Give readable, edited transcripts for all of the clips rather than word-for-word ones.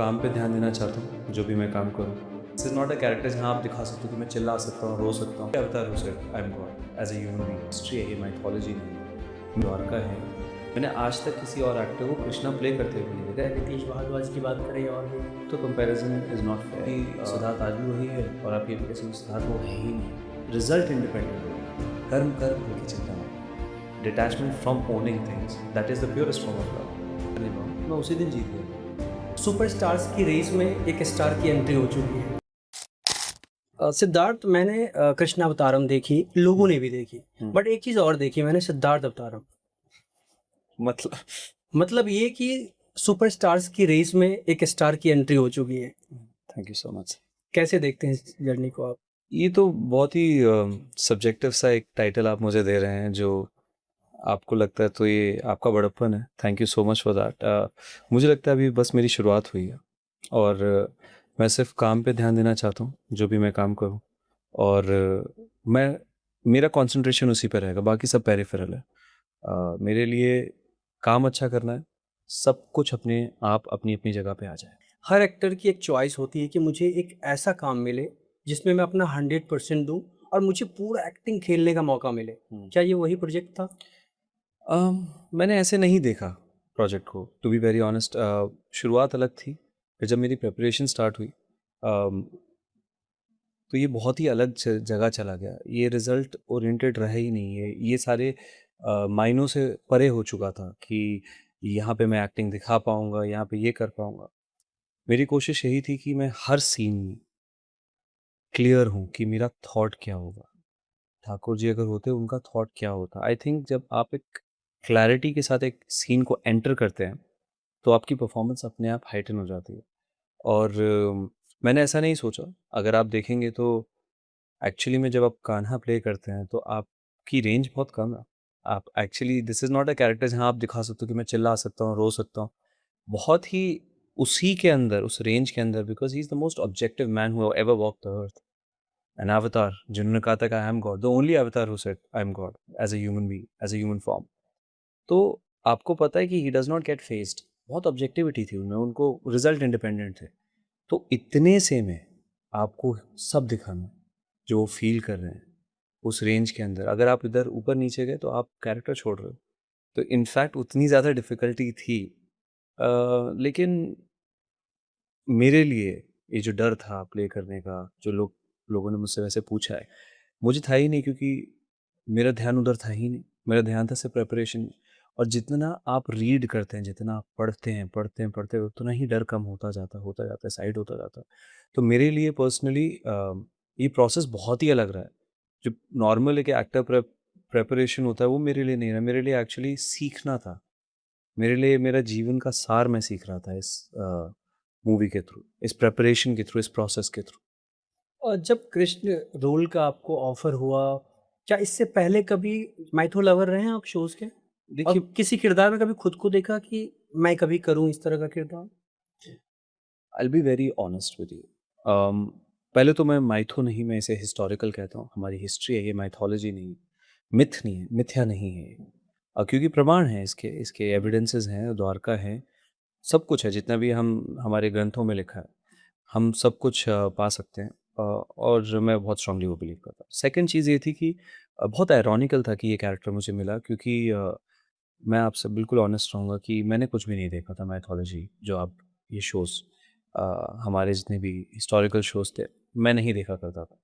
काम पे ध्यान देना चाहता हूँ, जो भी मैं काम करूँ। This is not a character जहाँ आप दिखा सकते हो कि मैं चिल्ला सकता हूँ, रो सकता हूँ। अवतार हूँ सिर्फ, आई am God as a human being. History है, ये माइथोलॉजी नहीं है। द्वारका है। मैंने आज तक किसी और एक्टर को कृष्णा प्ले करते हुए नहीं देखा। नीतीश भारद्वाज की बात करें और भी तो कंपैरिजन इज़ नॉट फेयर कि सिद्धार्थ आज भी वही है और आप ये भी कह सकते हो सिद्धार्थ वो है ही नहीं। रिजल्ट इंडिपेंडेंट है। कर्म कर्म की चिंता नहीं। Detachment from owning things, that is the purest form of love. मैं उसी दिन जीत गया। सुपरस्टार्स की रेस में एक स्टार की एंट्री हो चुकी है। सिद्धार्थ मैंने कृष्णा अवतारम देखी, लोगों ने भी देखी, बट एक चीज़ और देखी मैंने सिद्धार्थ अवतारम। मतलब मतलब ये कि सुपरस्टार्स की रेस में एक स्टार की एंट्री हो चुकी है। Thank you so much. कैसे देखते हैं इस जर्नी को आप? ये तो बहुत ही सब्जेक्टिव सा एक टाइटल आप मुझे दे रहे हैं, जो आपको लगता है तो ये आपका बड़प्पन है। Thank you so much for that. मुझे लगता है अभी बस मेरी शुरुआत हुई है और मैं सिर्फ काम पे ध्यान देना चाहता हूँ, जो भी मैं काम करूँ। और मैं मेरा कंसंट्रेशन उसी पे रहेगा, बाकी सब पेरिफेरल है। मेरे लिए काम अच्छा करना है, सब कुछ अपने आप अपनी अपनी जगह पे आ जाए। हर एक्टर की एक चॉइस होती है कि मुझे एक ऐसा काम मिले जिसमें मैं अपना 100% दूँ और मुझे पूरा एक्टिंग खेलने का मौका मिले। क्या ये वही प्रोजेक्ट था? मैंने ऐसे नहीं देखा प्रोजेक्ट को, टू बी वेरी ऑनेस्ट। शुरुआत अलग थी, फिर जब मेरी प्रिपरेशन स्टार्ट हुई तो ये बहुत ही अलग जगह चला गया। ये रिज़ल्ट ओरिएंटेड रहा ही नहीं है। ये सारे मायनों से परे हो चुका था कि यहाँ पे मैं एक्टिंग दिखा पाऊँगा, यहाँ पे ये कर पाऊँगा। मेरी कोशिश यही थी कि मैं हर सीन में क्लियर हूँ कि मेरा थॉट क्या होगा। ठाकुर जी अगर होते, उनका थॉट क्या होता। आई थिंक जब आप एक क्लैरिटी के साथ एक सीन को एंटर करते हैं, तो आपकी परफॉर्मेंस अपने आप हाइटन हो जाती है। और मैंने ऐसा नहीं सोचा, अगर आप देखेंगे तो एक्चुअली में जब आप कान्हा प्ले करते हैं तो आपकी रेंज बहुत कम है। आप actually this is not a character जहाँ आप दिखा सकते हो कि मैं चिल्ला सकता हूँ, रो सकता हूँ। बहुत ही उसी के अंदर, उस रेंज के अंदर, because he is the most objective man who ever walked the earth. An avatar, जिन्होंने कहा था कि I am God, the only avatar who said I am God as a human being, as a human form. तो आपको पता है कि he does not get fazed. बहुत ऑब्जेक्टिविटी थी उनमें, उनको रिज़ल्ट इंडिपेंडेंट थे। तो इतने से में आपको सब दिखाना है, जो वो फ़ील कर रहे हैं, उस रेंज के अंदर। अगर आप इधर ऊपर-नीचे गए तो आप कैरेक्टर छोड़ रहे हो। तो इनफैक्ट उतनी ज़्यादा डिफ़िकल्टी थी। लेकिन मेरे लिए ये जो डर था प्ले करने का, जो लोगों ने मुझसे वैसे पूछा है, मुझे था ही नहीं, क्योंकि मेरा ध्यान उधर था ही नहीं। मेरा ध्यान था सिर्फ़ प्रिपरेशन। और जितना आप रीड करते हैं, जितना आप पढ़ते हैं, उतना ही डर कम होता जाता है, साइड होता जाता है। तो मेरे लिए पर्सनली ये प्रोसेस बहुत ही अलग रहा है। जो नॉर्मल एक एक्टर प्रिपरेशन होता है, वो मेरे लिए नहीं रहा। मेरे लिए एक्चुअली सीखना था। मेरे लिए मेरा जीवन का सार मैं सीख रहा था इस मूवी के थ्रू, इस प्रिपरेशन के थ्रू, इस प्रोसेस के थ्रू। और जब कृष्ण रोल का आपको ऑफर हुआ, क्या इससे पहले कभी माइथो लवर रहे हैं आप शोज़ के? देखिए, और किसी किरदार में कभी खुद को देखा कि मैं कभी करूँ इस तरह का किरदार? I will be very honest with you. पहले तो मैं माइथो नहीं, मैं इसे हिस्टोरिकल कहता हूँ। हमारी हिस्ट्री है ये, माइथोलॉजी नहीं, मिथ नहीं है, मिथ्या नहीं है ये। क्योंकि प्रमाण हैं इसके, इसके एविडेंसेस हैं, द्वारका है, सब कुछ है, जितना भी हम हमारे ग्रंथों में लिखा है, हम सब कुछ पा सकते हैं। और मैं बहुत स्ट्रांगली वो बिलीव करता हूँ। सेकंड चीज़ ये थी कि बहुत आयरॉनिकल था कि ये कैरेक्टर मुझे मिला, क्योंकि मैं आपसे बिल्कुल ऑनेस्ट रहूँगा कि मैंने कुछ भी नहीं देखा था माइथोलॉजी, जो आप ये शोज़ हमारे जितने भी हिस्टोरिकल शोज़ थे, मैं नहीं देखा करता था।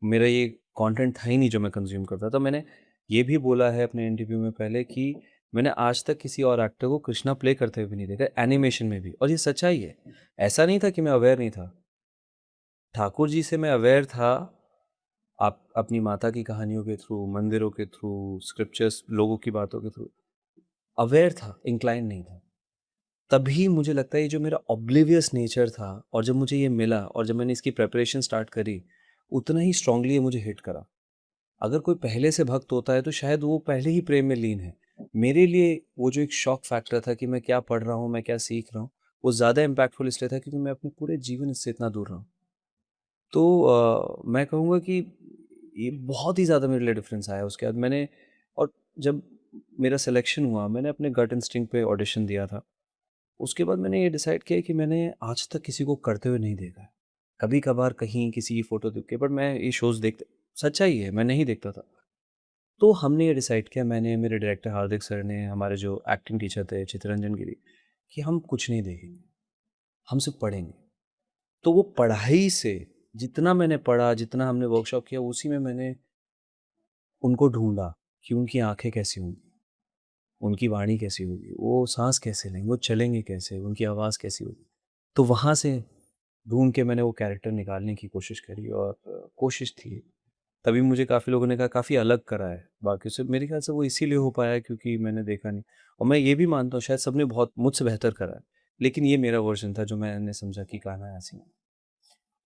मेरा ये कंटेंट था ही नहीं जो मैं कंज़्यूम करता था। मैंने ये भी बोला है अपने इंटरव्यू में पहले कि मैंने आज तक किसी और एक्टर को कृष्णा प्ले करते हुए नहीं देखा, एनिमेशन में भी, और ये सच्चाई है। ऐसा नहीं था कि मैं अवेयर नहीं था। ठाकुर जी से मैं अवेयर था, आप अपनी माता की कहानियों के थ्रू, मंदिरों के थ्रू, स्क्रिप्चर्स, लोगों की बातों के थ्रू अवेयर था, इंक्लाइन नहीं था। तभी मुझे लगता है ये जो मेरा ऑब्लिवियस नेचर था, और जब मुझे ये मिला और जब मैंने इसकी प्रिपरेशन स्टार्ट करी, उतना ही स्ट्रांगली ये मुझे हिट करा। अगर कोई पहले से भक्त होता है तो शायद वो पहले ही प्रेम में लीन है। मेरे लिए वो जो एक शॉक फैक्टर था कि मैं क्या पढ़ रहा हूँ, मैं क्या सीख रहा हूँ, वो ज़्यादा इम्पैक्टफुल इसलिए था क्योंकि मैं अपने पूरे जीवन इससे इतना दूर रहा हूँ। तो मैं कहूँगा कि ये बहुत ही ज़्यादा मेरे लिए डिफरेंस आया उसके बाद। मैंने और जब मेरा सिलेक्शन हुआ, मैंने अपने गट इंस्टिंक्ट पे ऑडिशन दिया था। उसके बाद मैंने ये डिसाइड किया कि मैंने आज तक किसी को करते हुए नहीं देखा है। कभी-कभार कहीं किसी की फ़ोटो देख के, बट मैं ये शोज़ देखता, सच्चाई है, मैं नहीं देखता था। तो हमने ये डिसाइड किया, मैंने, मेरे डायरेक्टर हार्दिक सर ने, हमारे जो एक्टिंग टीचर थे चित्तरंजन गिरी, कि हम कुछ नहीं देखेंगे, हम सिर्फ़ पढ़ेंगे। तो वो पढ़ाई से जितना मैंने पढ़ा, जितना हमने वर्कशॉप किया, उसी में मैंने उनको ढूँढा कि उनकी आँखें कैसी होंगी, उनकी वाणी कैसी होगी, वो साँस कैसे लेंगे, वो चलेंगे कैसे, उनकी आवाज़ कैसी होगी। तो वहाँ से ढूँढ के मैंने वो कैरेक्टर निकालने की कोशिश करी, और कोशिश थी। तभी मुझे काफ़ी लोगों ने कहा काफ़ी अलग करा है बाकियों से। मेरे ख़्याल से वो इसीलिए हो पाया है क्योंकि मैंने देखा नहीं, और मैं ये भी मानता हूँ शायद सबने बहुत मुझसे बेहतर करा है। लेकिन ये मेरा वर्ज़न था जो मैंने समझा कि कान्हा ऐसी है।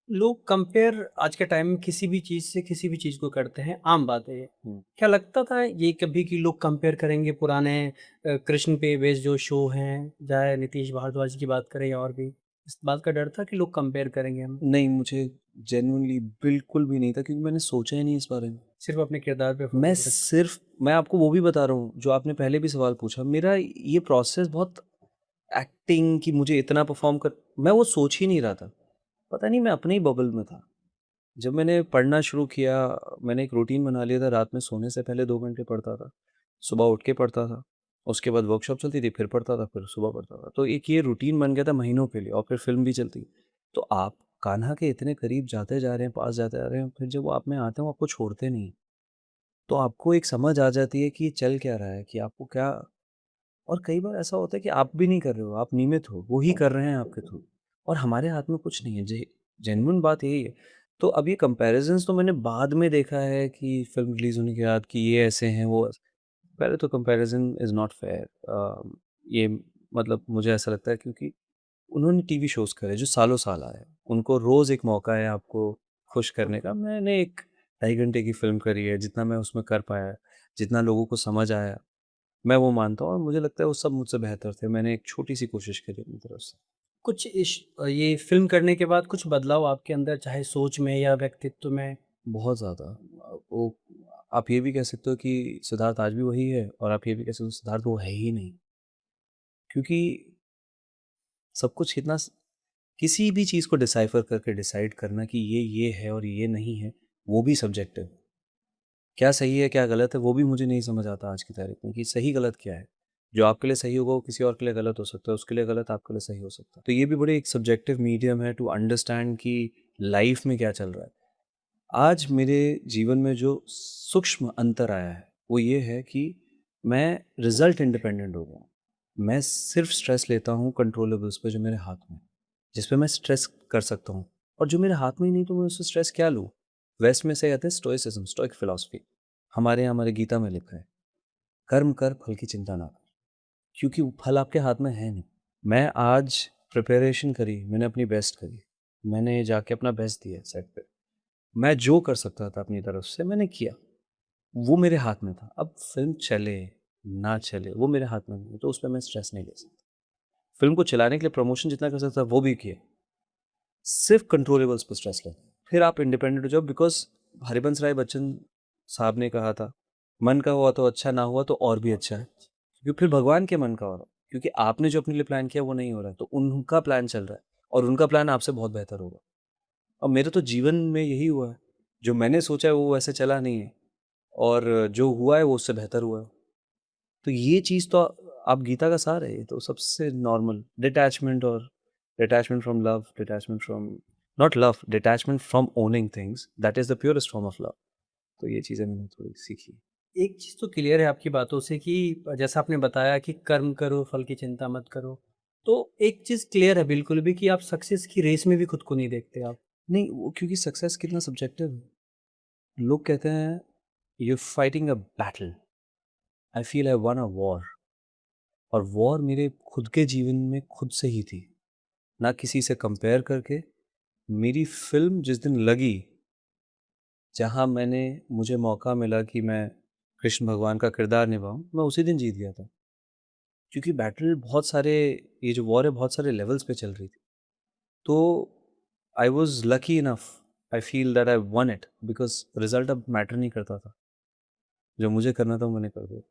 लोग कंपेयर आज के टाइम में किसी भी चीज़ से किसी भी चीज़ को करते हैं, आम बात है ये। हुँ। क्या लगता था ये कभी कि लोग कंपेयर करेंगे पुराने कृष्ण पे बेस्ड जो शो हैं, चाहे नीतीश भारद्वाज की बात करें या और भी, इस बात का डर था कि लोग कंपेयर करेंगे हमें? नहीं, मुझे जेनुइनली बिल्कुल भी नहीं था क्योंकि मैंने सोचा ही नहीं इस बारे में। सिर्फ़ अपने किरदार पे फ़ोकस रख मैं आपको वो भी बता रहा हूँ, जो आपने पहले भी सवाल पूछा, मेरा ये प्रोसेस बहुत, एक्टिंग कि मुझे इतना परफ़ॉर्म कर, मैं वो सोच ही नहीं रहा था। पता नहीं, मैं अपने ही बबल में था। जब मैंने पढ़ना शुरू किया, मैंने एक रूटीन बना लिया था, रात में सोने से पहले 2 घंटे पढ़ता था, सुबह उठ के पढ़ता था, उसके बाद वर्कशॉप चलती थी, फिर पढ़ता था, फिर सुबह पढ़ता था। तो एक ये रूटीन बन गया था महीनों के लिए, और फिर फ़िल्म भी चलती। तो आप कान्हा के इतने करीब जाते जा रहे हैं, पास जाते जा रहे हैं, फिर जब वो आप में आते हैं, वो आपको छोड़ते नहीं। तो आपको एक समझ आ जाती है कि ये चल क्या रहा है, कि आपको क्या, और कई बार ऐसा होता है कि आप भी नहीं कर रहे हो, आप नियमित हो, वो ही कर रहे हैं आपके थ्रू, और हमारे हाथ में कुछ नहीं है। जेन्युइन बात यही है। तो अब ये कंपैरिजंस तो मैंने बाद में देखा है कि फ़िल्म रिलीज़ होने के बाद कि ये ऐसे हैं, वो पहले तो कंपैरिजन इज़ नॉट फेयर। ये मतलब मुझे ऐसा लगता है क्योंकि उन्होंने टीवी शोज़ करे जो सालों-साल आए। उनको रोज़ एक मौका है आपको खुश करने का। मैंने एक ढाई घंटे की फ़िल्म करी है, जितना मैं उसमें कर पाया, जितना लोगों को समझ आया, मैं वो मानता हूँ, और मुझे लगता है वो सब मुझसे बेहतर थे। मैंने एक छोटी-सी कोशिश करी अपनी तरफ से। कुछ ये फ़िल्म करने के बाद कुछ बदलाव आपके अंदर चाहे सोच में या व्यक्तित्व में? बहुत ज़्यादा। वो आप ये भी कह सकते हो कि सिद्धार्थ आज भी वही है, और आप ये भी कह सकते हो सिद्धार्थ वो है ही नहीं। क्योंकि सब कुछ इतना किसी भी चीज़ को डिसाइफ़र करके डिसाइड करना कि ये है और ये नहीं है, वो भी सब्जेक्टिव। क्या सही है, क्या गलत है, वो भी मुझे नहीं समझ आता आज की तारीख में कि सही गलत क्या है। जो आपके लिए सही होगा वो किसी और के लिए गलत हो सकता है, उसके लिए गलत आपके लिए सही हो सकता है। तो ये भी बड़ी एक सब्जेक्टिव मीडियम है टू अंडरस्टैंड कि लाइफ़ में क्या चल रहा है। आज मेरे जीवन में जो सूक्ष्म अंतर आया है, वो ये है कि मैं रिज़ल्ट इंडिपेंडेंट हो गया हूँ। मैं सिर्फ़ स्ट्रेस लेता हूँ कंट्रोलेबल्स पे जो मेरे हाथ में है, जिस पे मैं स्ट्रेस कर सकता हूँ, और जो मेरे हाथ में ही नहीं तो मैं उससे स्ट्रेस क्या लूँ? वेस्ट में से कहते हैं स्टोइसिज़्म, स्टोइक फ़िलॉसफ़ी। हमारे यहाँ हमारी गीता में लिखा है, कर्म कर फल की चिंता ना कर, क्योंकि वो फल आपके हाथ में है नहीं। मैं आज प्रिपरेशन करी, मैंने अपनी बेस्ट करी, मैंने जाके अपना बेस्ट दिया सेट पे। मैं जो कर सकता था अपनी तरफ से मैंने किया, वो मेरे हाथ में था। अब फ़िल्म चले, ना चले, वो मेरे हाथ में नहीं है, तो उस पे मैं स्ट्रेस नहीं ले सकता। फ़िल्म को चलाने के लिए प्रमोशन जितना कर सकता था वो भी किया, सिर्फ़ कंट्रोलेबल्स पे स्ट्रेस लें। फिर आप इंडिपेंडेंट हो जाओ, बिकॉज़ हरिवंश राय बच्चन साहब ने कहा था, मन का हुआ तो अच्छा, ना हुआ तो और भी अच्छा है। क्योंकि फिर भगवान के मन का हो रहा है, क्योंकि आपने जो अपने लिए प्लान किया वो नहीं हो रहा है, तो उनका प्लान चल रहा है, और उनका प्लान आपसे बहुत बेहतर होगा। और मेरे तो जीवन में यही हुआ है, जो मैंने सोचा है वो वैसे चला नहीं है, और जो हुआ है वो उससे बेहतर हुआ है। तो ये चीज़ तो आप गीता का सार है, ये तो सबसे नॉर्मल डिटैचमेंट, और detachment from love, detachment from not love, detachment from owning things, that is the purest form of love. तो ये चीज़ें मैंने थोड़ी सीखी। एक चीज़ तो क्लियर है आपकी बातों से कि जैसा आपने बताया कि कर्म करो, फल की चिंता मत करो। तो एक चीज़ क्लियर है बिल्कुल भी कि आप सक्सेस की रेस में भी खुद को नहीं देखते आप। नहीं, वो क्योंकि सक्सेस कितना सब्जेक्टिव है। लोग कहते हैं you fighting a battle, I feel I one a war, और वॉर मेरे खुद के जीवन में खुद से ही थी, ना किसी से कंपेयर करके। मेरी फ़िल्म जिस दिन लगी, जहाँ मुझे मौका मिला कि मैं कृष्ण भगवान का किरदार निभाऊँ, मैं उसी दिन जीत गया था। क्योंकि बैटल बहुत सारे, ये जो वॉर है बहुत सारे लेवल्स पे चल रही थी। तो I was lucky enough, I feel that I one it, because result अब मैटर नहीं करता था। जो मुझे करना था वो मैंने कर दिया।